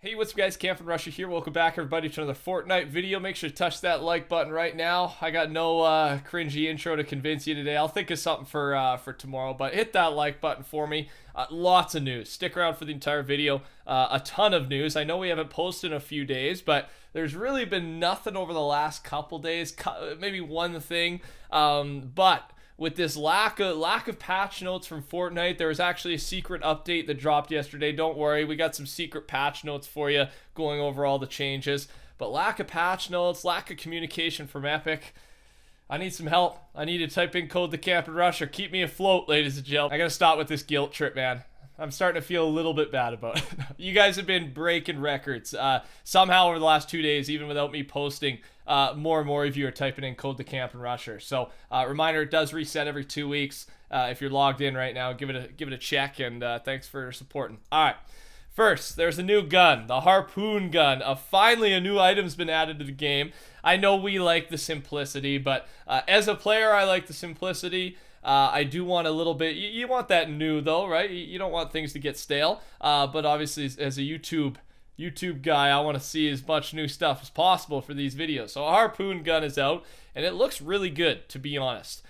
Hey, what's up guys, TheCampingRusher here. Welcome back everybody to another Fortnite video. Make sure to touch that like button right now. I got no cringy intro to convince you today. I'll think of something for tomorrow, but hit that like button for me. Lots of news. Stick around for the entire video. A ton of news. I know we haven't posted in a few days, but there's really been nothing over the last couple days. Maybe one thing, but with this lack of patch notes from Fortnite, there was actually a secret update that dropped yesterday. Don't worry, we got some secret patch notes for you going over all the changes. But lack of patch notes, lack of communication from Epic. I need some help. I need to type in code TheCampingRusher. Keep me afloat, ladies and gentlemen. I gotta stop with this guilt trip, man. I'm starting to feel a little bit bad about it. You guys have been breaking records. Somehow over the last 2 days, even without me posting, more and more of you are typing in code TheCampingRusher. So reminder, it does reset every 2 weeks. If you're logged in right now, give it a check, and thanks for supporting. All right. First, there's a new gun, the harpoon gun. Finally, a new item's been added to the game. I know we like the simplicity, but as a player, I like the simplicity. I do want a little bit, you want that new though, right? You don't want things to get stale, but obviously as a YouTube guy, I want to see as much new stuff as possible for these videos. So a harpoon gun is out, and it looks really good, to be honest.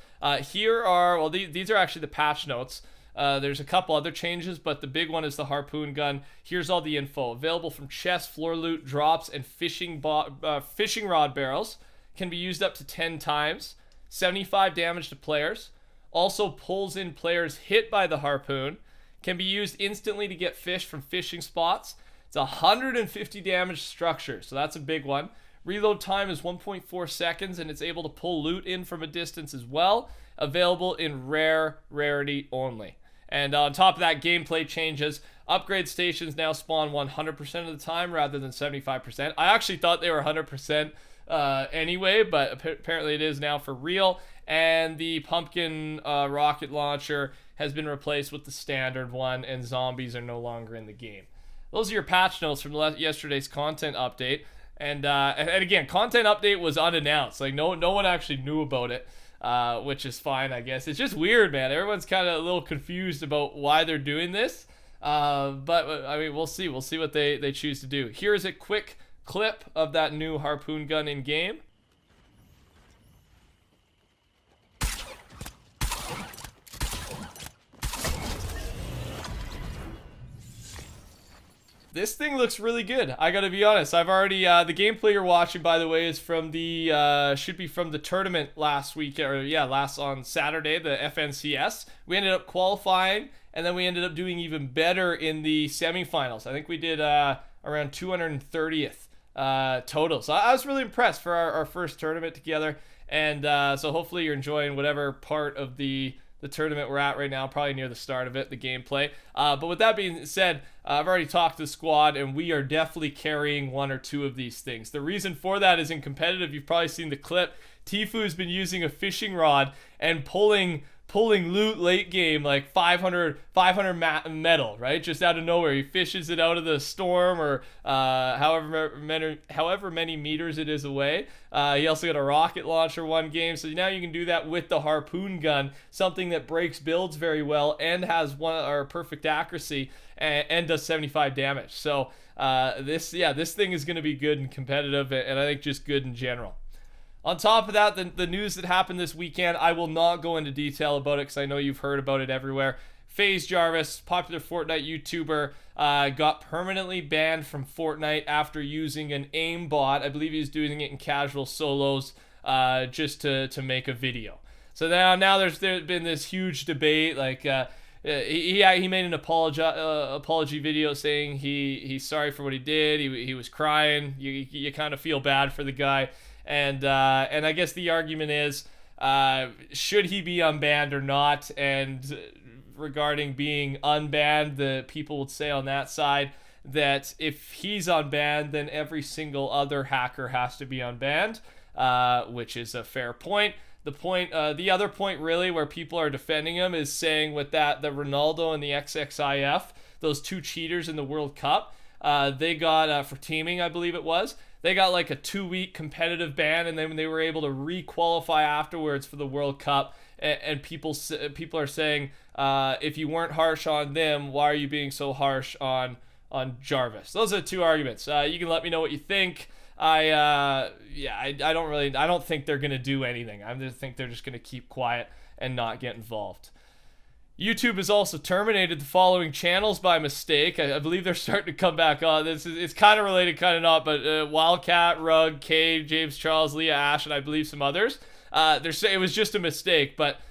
Here are, well, these are actually the patch notes. There's a couple other changes, but the big one is the harpoon gun. Here's all the info. Available from chest, floor loot, drops, and fishing rod barrels. Can be used up to 10 times. 75 damage to players. Also pulls in players hit by the harpoon. Can be used instantly to get fish from fishing spots. It's 150 damage structure, so that's a big one. Reload time is 1.4 seconds, and it's able to pull loot in from a distance as well. Available in rarity only. And on top of that, gameplay changes. Upgrade stations now spawn 100% of the time rather than 75%. I actually thought they were 100% anyway, but apparently it is now for real. And the pumpkin rocket launcher has been replaced with the standard one, and zombies are no longer in the game. Those are your patch notes from yesterday's content update. And again, content update was unannounced. Like no one actually knew about it, which is fine, I guess. It's just weird, man. Everyone's kind of a little confused about why they're doing this. But I mean, we'll see. We'll see what they choose to do. Here's a quick clip of that new harpoon gun in game. This thing looks really good. I gotta be honest. I've already the gameplay you're watching, by the way, is from the should be from the tournament last week, or yeah, last on Saturday, the FNCS. We ended up qualifying, and then we ended up doing even better in the semifinals. I think we did around 230th total. So I was really impressed for our first tournament together, and so hopefully you're enjoying whatever part of the tournament we're at right now, probably near the start of it, the gameplay. But with that being said, I've already talked to the squad, and we are definitely carrying one or two of these things. The reason for that is in competitive, you've probably seen the clip. Tifu's been using a fishing rod and pulling loot late game, like 500 metal, right? Just out of nowhere. He fishes it out of the storm, or however many meters it is away. He also got a rocket launcher one game, so now you can do that with the harpoon gun, something that breaks builds very well and has perfect accuracy and does 75 damage. So this thing is going to be good and competitive, and I think just good in general. On top of that, the news that happened this weekend, I will not go into detail about it because I know you've heard about it everywhere. Faze Jarvis, popular Fortnite YouTuber, got permanently banned from Fortnite after using an aimbot. I believe he was doing it in casual solos just to make a video. So now there's been this huge debate. Like he made an apology video saying he's sorry for what he did. He was crying. You kind of feel bad for the guy. And I guess the argument is, should he be unbanned or not? And regarding being unbanned, the people would say on that side that if he's unbanned, then every single other hacker has to be unbanned, which is a fair point. The other point really where people are defending him is saying with that, the Ronaldo and the XXIF, those two cheaters in the World Cup, they got, for teaming, I believe it was, they got like a 2-week competitive ban, and then they were able to re-qualify afterwards for the World Cup. And people are saying, if you weren't harsh on them, why are you being so harsh on on Jarvis. Those are the two arguments. You can let me know what you think. I don't think they're gonna do anything. I just think they're just gonna keep quiet and not get involved. YouTube has also terminated the following channels by mistake. I believe they're starting to come back on. It's kind of related, kind of not, but Wildcat, Rug, K, James Charles, Leah Ash, and I believe some others. They're saying it was just a mistake, but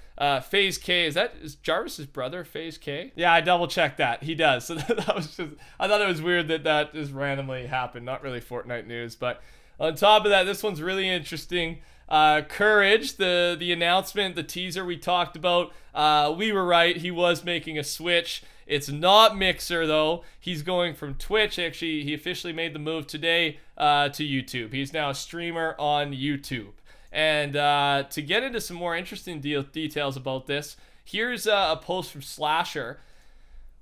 Faze K, is Jarvis's brother Faze K? Yeah, I double checked that. He does. So that was just, I thought it was weird that just randomly happened. Not really Fortnite news, but on top of that, this one's really interesting. Courage, the announcement, the teaser we talked about, we were right. He was making a switch. It's not Mixer, though. He's going from Twitch. Actually, he officially made the move today to YouTube. He's now a streamer on YouTube. And to get into some more interesting details about this, here's a post from Slasher.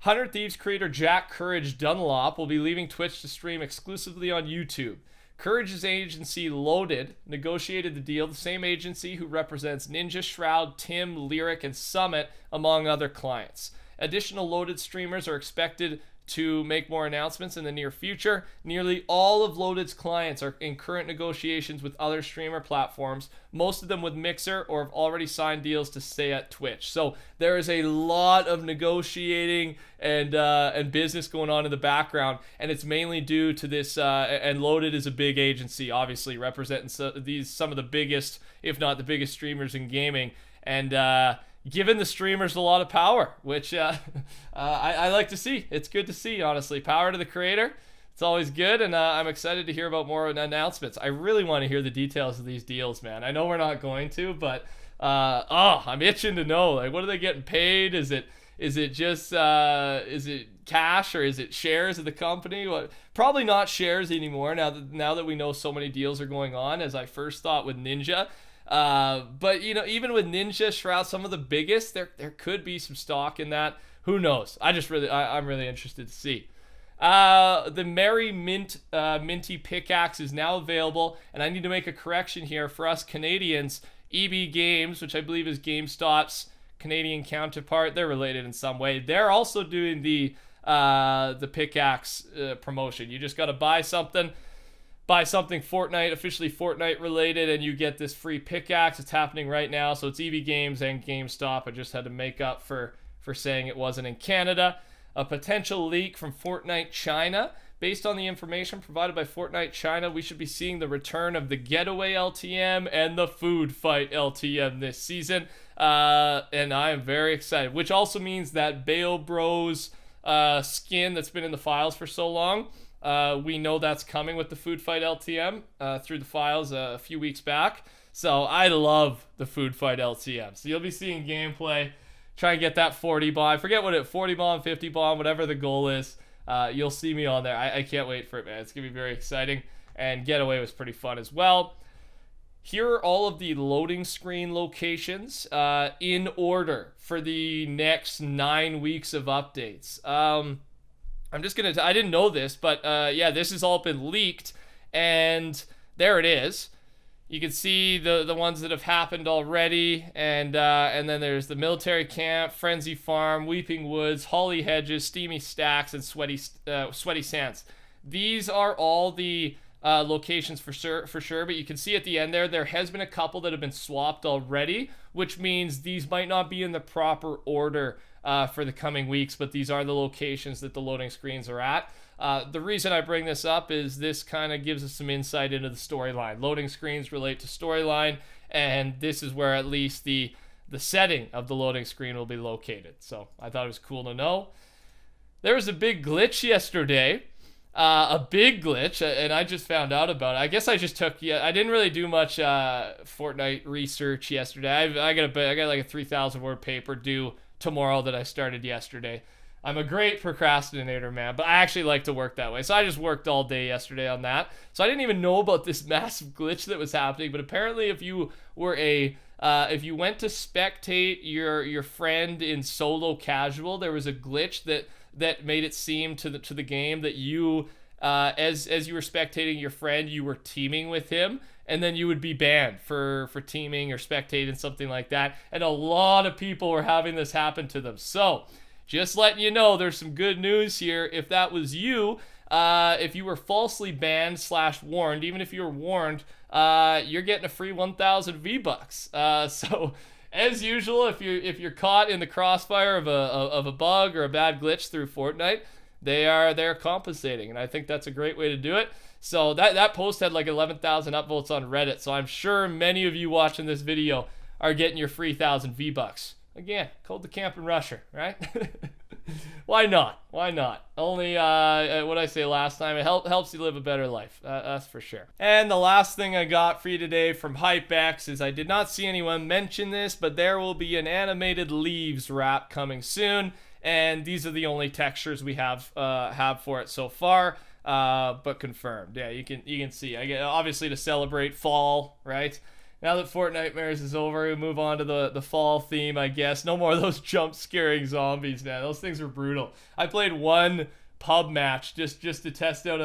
100 Thieves creator Jack Courage Dunlop will be leaving Twitch to stream exclusively on YouTube. Courage's agency Loaded negotiated the deal, the same agency who represents Ninja, Shroud, Tim, Lyric, and Summit, among other clients. Additional Loaded streamers are expected to make more announcements in the near future. Nearly all of Loaded's clients are in current negotiations with other streamer platforms, most of them with Mixer, or have already signed deals to stay at Twitch. So there is a lot of negotiating and business going on in the background, and it's mainly due to this. And Loaded is a big agency, obviously representing some of the biggest, if not the biggest, streamers in gaming, and giving the streamers a lot of power, which I like to see. It's good to see, honestly. Power to the creator. It's always good, and I'm excited to hear about more announcements. I really want to hear the details of these deals, man. I know we're not going to, but I'm itching to know. Like, what are they getting paid? Is it just is it cash, or is it shares of the company? Probably not shares anymore now that we know so many deals are going on, as I first thought with Ninja. But even with Ninja, Shroud, some of the biggest, there could be some stock in that. Who knows? I'm really interested to see. The Merry Minty pickaxe is now available, and I need to make a correction here for us Canadians. EB Games, which I believe is GameStop's Canadian counterpart, they're related in some way. They're also doing the pickaxe promotion. You just got to buy something Fortnite, officially Fortnite related, and you get this free pickaxe. It's happening right now, so it's EV Games and GameStop. I just had to make up for saying it wasn't in Canada. A potential leak from Fortnite China. Based on the information provided by Fortnite China, we should be seeing the return of the Getaway LTM and the Food Fight LTM this season, and I am very excited, which also means that Bayo Bros skin that's been in the files for so long, we know that's coming with the Food Fight LTM through the files a few weeks back. So I love the Food Fight LTM. So you'll be seeing gameplay. Try and get that 40 bomb. I forget what 40 bomb, 50 bomb, whatever the goal is. You'll see me on there. I can't wait for it, man. It's going to be very exciting. And Getaway was pretty fun as well. Here are all of the loading screen locations in order for the next 9 weeks of updates. I'm just going to... I didn't know this, but yeah, this has all been leaked. And there it is. You can see the ones that have happened already. And then there's the Military Camp, Frenzy Farm, Weeping Woods, Holly Hedges, Steamy Stacks, and Sweaty Sands. These are all the locations for sure, but you can see at the end there has been a couple that have been swapped already, which means these might not be in the proper order for the coming weeks, but these are the locations that the loading screens are at. The reason I bring this up is this kind of gives us some insight into the storyline. Loading screens relate to storyline, and this is where at least the setting of the loading screen will be located. So I thought it was cool to know. There was a big glitch yesterday. A big glitch, and I just found out about it. I guess I didn't really do much Fortnite research yesterday. I got like a 3,000 word paper due tomorrow that I started yesterday. I'm a great procrastinator, man, but I actually like to work that way. So I just worked all day yesterday on that. So I didn't even know about this massive glitch that was happening, but apparently if you went to spectate your friend in solo casual, there was a glitch that made it seem to the game that you as you were spectating your friend, you were teaming with him, and then you would be banned for teaming or spectating, something like that. And a lot of people were having this happen to them. So just letting you know there's some good news here. If that was you, if you were falsely banned / warned, even if you were warned, you're getting a free 1,000 V-Bucks. So as usual, if you're caught in the crossfire of a bug or a bad glitch through Fortnite, they're compensating, and I think that's a great way to do it. So that post had like 11,000 upvotes on Reddit, so I'm sure many of you watching this video are getting your free 1,000 V-Bucks. Again, code TheCampingRusher, right? Why not? Why not? Only what I say last time, it helps you live a better life. That's for sure. And the last thing I got for you today from Hypex is I did not see anyone mention this, but there will be an animated leaves wrap coming soon, and these are the only textures we have for it so far. But confirmed. Yeah, you can see. I get, obviously, to celebrate fall, right? Now that Fortnitemares is over, we move on to the fall theme, I guess. No more of those jump scaring zombies, man. Those things were brutal. I played one pub match just to test out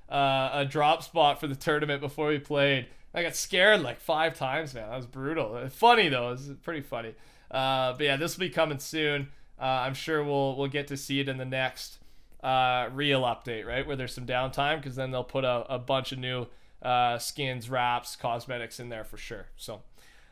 a drop spot for the tournament before we played. I got scared like 5 times, man. That was brutal. Funny though. It was pretty funny. But yeah, this will be coming soon. I'm sure we'll get to see it in the next real update, right, where there's some downtime, because then they'll put a bunch of new skins, wraps, cosmetics in there for sure. So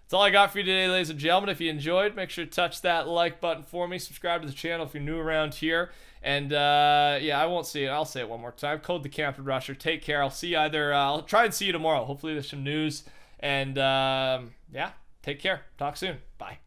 that's all I got for you today, ladies and gentlemen. If you enjoyed, make sure to touch that like button for me. Subscribe to the channel if you're new around here. And yeah, I won't say it. I'll say it one more time. Code TheCampingRusher. Take care. I'll see you I'll try and see you tomorrow. Hopefully there's some news. And yeah, take care. Talk soon. Bye.